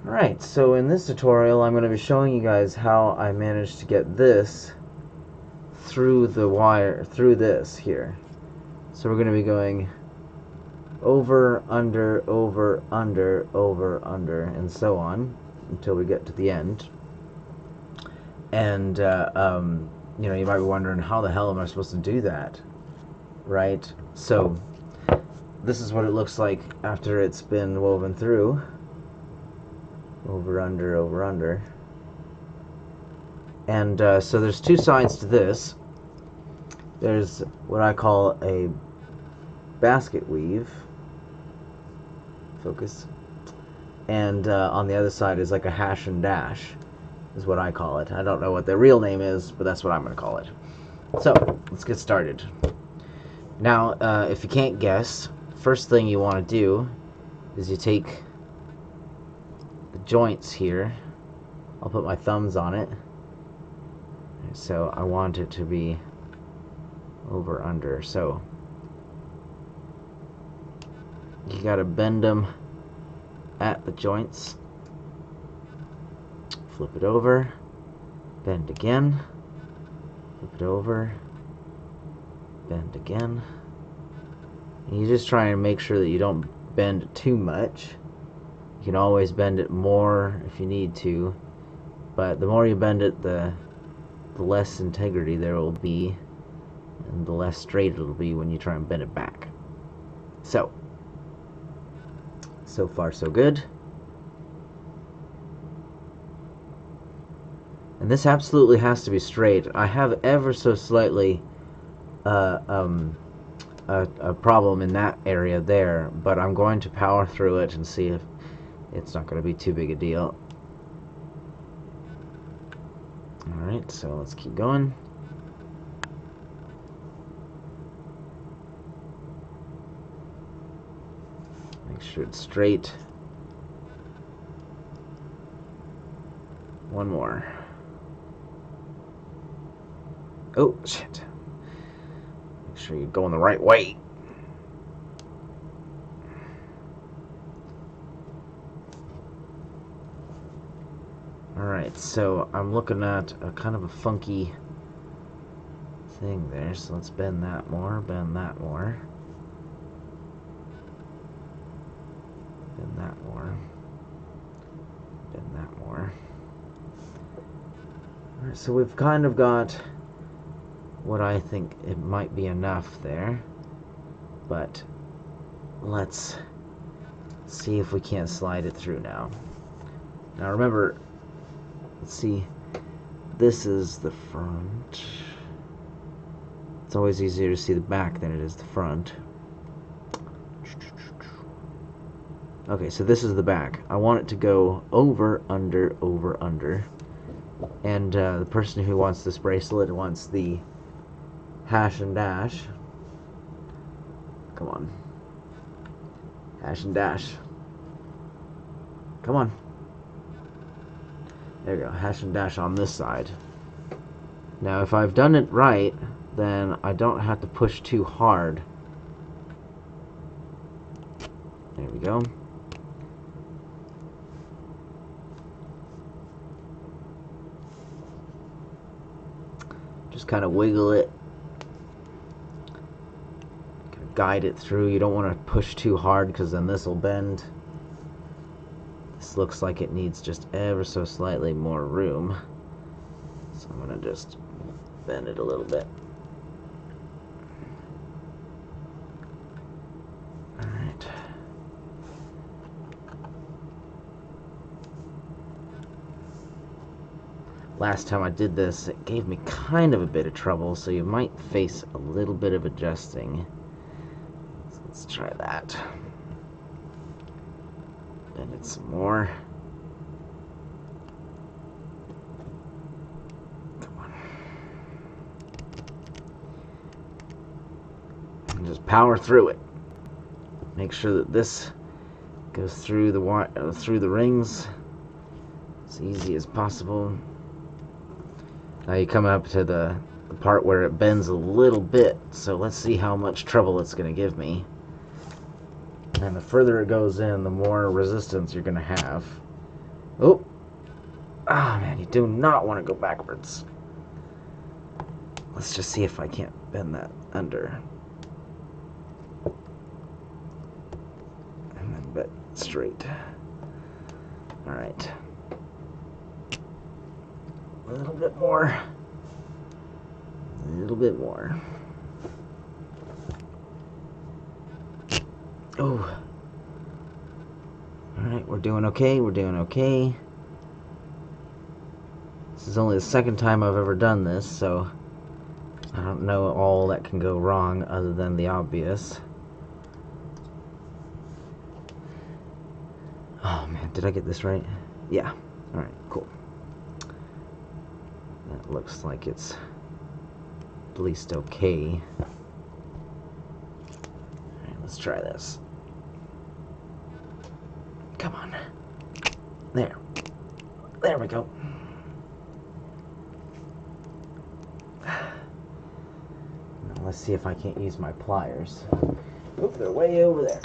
Alright, so in this tutorial I'm going to be showing you guys how I managed to get this through the wire, through this here. So we're going to be going over, under, over, under, over, under, and so on until we get to the end. And, you know, you might be wondering, how the hell am I supposed to do that? Right? So this is what it looks like after it's been woven through. Over, under, over, under. And so there's two sides to this. There's what I call a basket weave. Focus. And on the other side is like a hash and dash, is what I call it. I don't know what the real name is, but that's what I'm going to call it. So, let's get started. Now, if you can't guess, first thing you want to do is you take the joints here. I'll put my thumbs on it. So I want it to be over under. So you got to bend them at the joints. Flip it over. Bend again. Flip it over. Bend again. And you just try and make sure that you don't bend too much. You can always bend it more if you need to, but the more you bend it, the less integrity there will be, and the less straight it'll be when you try and bend it back. So far so good. And this absolutely has to be straight. I have ever so slightly a problem in that area there, but I'm going to power through it and see if it's not going to be too big a deal. Alright, so let's keep going. Make sure it's straight. One more. Oh, shit. Make sure you're going the right way. Alright, so I'm looking at a kind of a funky thing there, so let's bend that more, bend that more. Bend that more. Bend that more. Alright, so we've kind of got what I think it might be enough there, but let's see if we can't slide it through now. Now remember, let's see, this is the front. It's always easier to see the back than it is the front. Okay, so this is the back. I want it to go over, under, over, under. And the person who wants this bracelet wants the hash and dash. Come on. Hash and dash. Come on. There we go, hash and dash on this side. Now if I've done it right, then I don't have to push too hard. There we go. Just kind of wiggle it. Kind of guide it through. You don't want to push too hard because then this will bend. This looks like it needs just ever so slightly more room. So I'm going to just bend it a little bit. Alright. Last time I did this, it gave me kind of a bit of trouble, so you might face a little bit of adjusting. So let's try that. Bend it some more. Come on. And just power through it. Make sure that this goes through the rings as easy as possible. Now you come up to the part where it bends a little bit, so let's see how much trouble it's going to give me. And the further it goes in, the more resistance you're going to have. Oh! Ah, man, you do not want to go backwards. Let's just see if I can't bend that under. And then bend straight. Alright. A little bit more. A little bit more. Oh. Alright, we're doing okay. We're doing okay. This is only the second time I've ever done this, so I don't know all that can go wrong other than the obvious. Oh man, did I get this right? Yeah. Alright, cool. That looks like it's at least okay. Alright, let's try this. Come on. There. There we go. Now let's see if I can't use my pliers. Oop, they're way over there.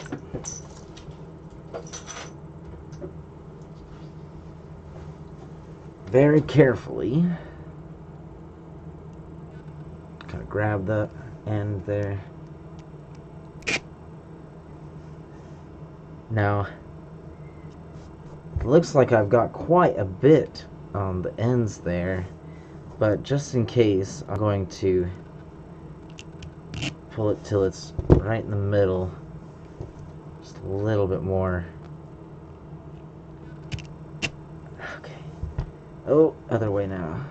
Very carefully. Kind of grab the end there. Now, it looks like I've got quite a bit on the ends there, but just in case, I'm going to pull it till it's right in the middle, just a little bit more. Okay. Oh, other way now.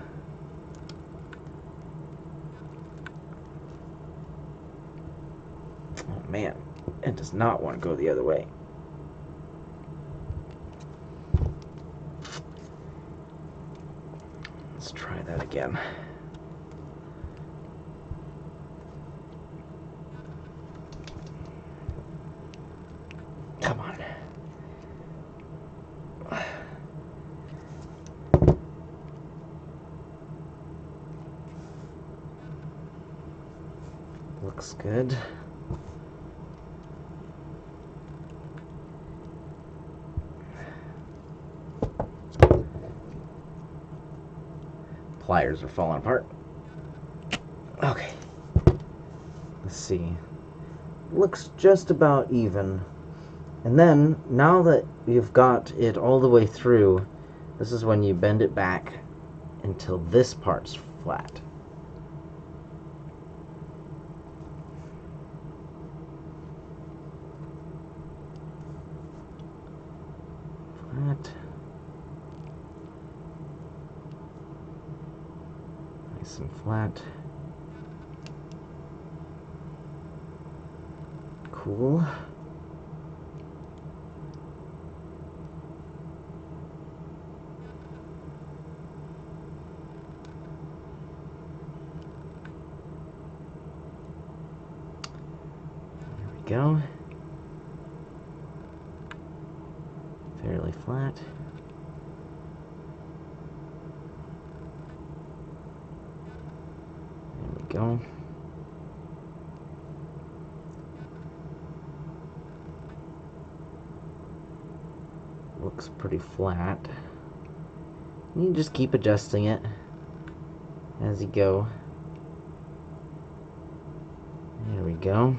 Oh man, it does not want to go the other way. Let's try that again. Come on. Looks good. Pliers are falling apart. Okay. Let's see. Looks just about even. And then, now that you've got it all the way through, this is when you bend it back until this part's flat. Flat. Nice and flat. Cool. Go. Fairly flat. There we go. Looks pretty flat. You just keep adjusting it as you go. There we go.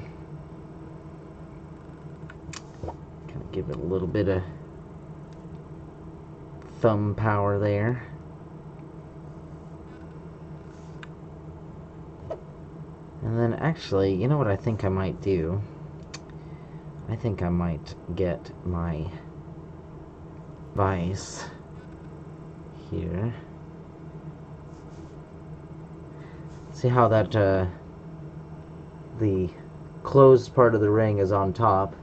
Give it a little bit of thumb power there. And then actually, you know what I think I might do? I think I might get my vise here. See how that the closed part of the ring is on top,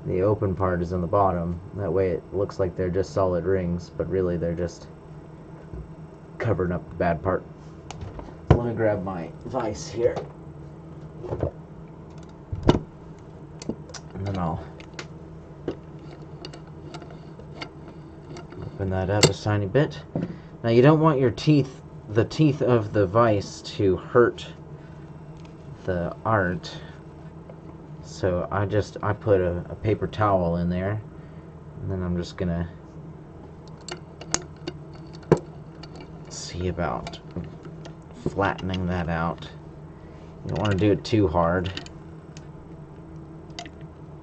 the open part is on the bottom. That way it looks like they're just solid rings, but really they're just covering up the bad part. Let me grab my vise here. And then I'll open that up a tiny bit. Now you don't want your teeth, the teeth of the vise, to hurt the art. So I put a paper towel in there, and then I'm just gonna see about flattening that out. You don't want to do it too hard.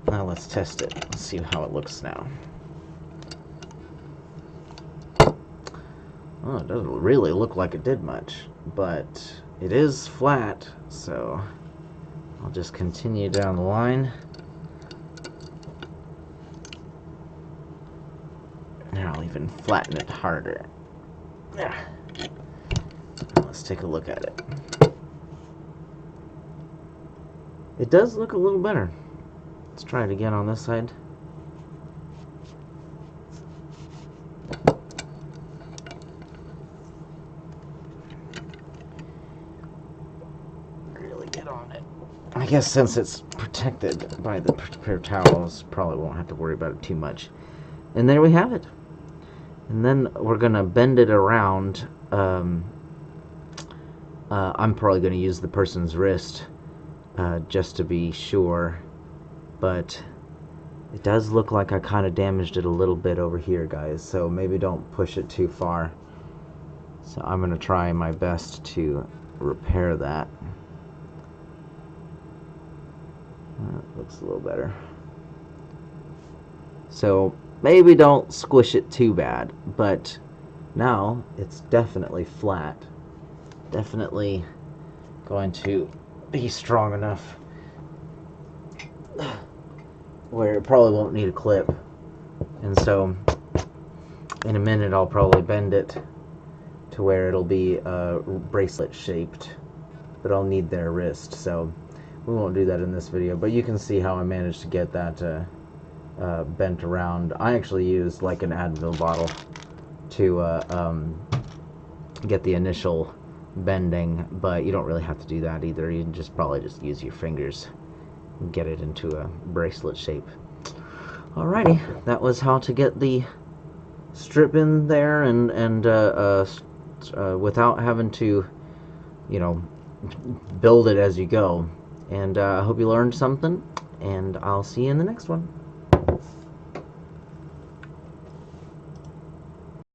Now let's test it. Let's see how it looks now. Oh, it doesn't really look like it did much, but it is flat, so I'll just continue down the line. Now I'll even flatten it harder. There. Let's take a look at it. It does look a little better. Let's try it again on this side. Really get on it. I guess since it's protected by the paper towels, probably won't have to worry about it too much. And there we have it. And then we're gonna bend it around. I'm probably gonna use the person's wrist just to be sure, but it does look like I kind of damaged it a little bit over here, guys, so maybe don't push it too far. So I'm gonna try my best to repair that. That looks a little better. So maybe don't squish it too bad, but now it's definitely flat. Definitely going to be strong enough where it probably won't need a clip. And so in a minute I'll probably bend it to where it'll be bracelet shaped, but I'll need their wrist, so we won't do that in this video. But you can see how I managed to get that bent around. I actually used like an Advil bottle to get the initial bending, but you don't really have to do that either. You can just probably just use your fingers and get it into a bracelet shape. Alrighty, that was how to get the strip in there and without having to, you know, build it as you go. And I hope you learned something, and I'll see you in the next one.